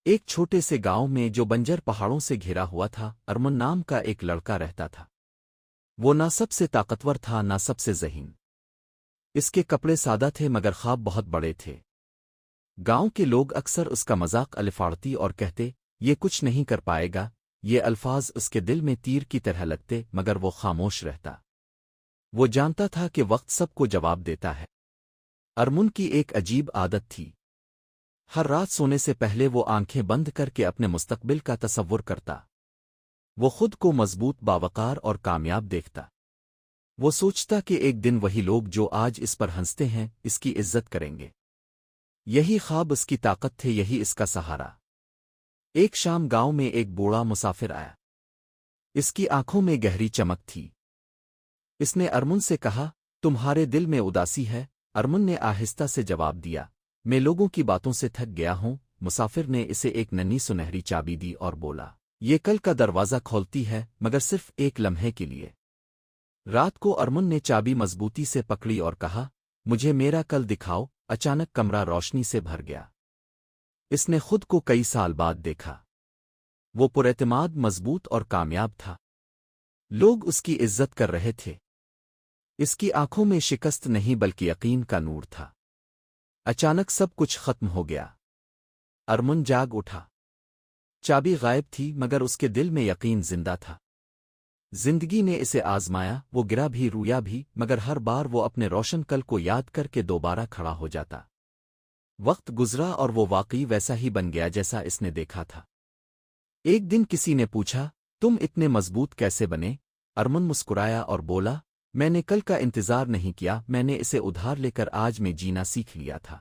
ایک چھوٹے سے گاؤں میں جو بنجر پہاڑوں سے گھرا ہوا تھا، ارمن نام کا ایک لڑکا رہتا تھا۔ وہ نہ سب سے طاقتور تھا نہ سب سے ذہین۔ اس کے کپڑے سادہ تھے مگر خواب بہت بڑے تھے۔ گاؤں کے لوگ اکثر اس کا مذاق الفاڑتی اور کہتے، یہ کچھ نہیں کر پائے گا۔ یہ الفاظ اس کے دل میں تیر کی طرح لگتے مگر وہ خاموش رہتا۔ وہ جانتا تھا کہ وقت سب کو جواب دیتا ہے۔ ارمن کی ایک عجیب عادت تھی۔ ہر رات سونے سے پہلے وہ آنکھیں بند کر کے اپنے مستقبل کا تصور کرتا۔ وہ خود کو مضبوط، باوقار اور کامیاب دیکھتا۔ وہ سوچتا کہ ایک دن وہی لوگ جو آج اس پر ہنستے ہیں اس کی عزت کریں گے۔ یہی خواب اس کی طاقت تھے، یہی اس کا سہارا۔ ایک شام گاؤں میں ایک بوڑھا مسافر آیا۔ اس کی آنکھوں میں گہری چمک تھی۔ اس نے ارمن سے کہا، تمہارے دل میں اداسی ہے؟ ارمن نے آہستہ سے جواب دیا، میں لوگوں کی باتوں سے تھک گیا ہوں۔ مسافر نے اسے ایک ننھی سنہری چابی دی اور بولا، یہ کل کا دروازہ کھولتی ہے مگر صرف ایک لمحے کے لیے۔ رات کو ارمن نے چابی مضبوطی سے پکڑی اور کہا، مجھے میرا کل دکھاؤ۔ اچانک کمرہ روشنی سے بھر گیا۔ اس نے خود کو کئی سال بعد دیکھا۔ وہ پراعتماد، مضبوط اور کامیاب تھا۔ لوگ اس کی عزت کر رہے تھے۔ اس کی آنکھوں میں شکست نہیں بلکہ یقین کا نور تھا۔ اچانک سب کچھ ختم ہو گیا۔ ارمن جاگ اٹھا۔ چابی غائب تھی مگر اس کے دل میں یقین زندہ تھا۔ زندگی نے اسے آزمایا، وہ گرا بھی، رویا بھی، مگر ہر بار وہ اپنے روشن کل کو یاد کر کے دوبارہ کھڑا ہو جاتا۔ وقت گزرا اور وہ واقعی ویسا ہی بن گیا جیسا اس نے دیکھا تھا۔ ایک دن کسی نے پوچھا، تم اتنے مضبوط کیسے بنے؟ ارمن مسکرایا اور بولا، میں نے کل کا انتظار نہیں کیا، میں نے اسے ادھار لے کر آج میں جینا سیکھ لیا تھا۔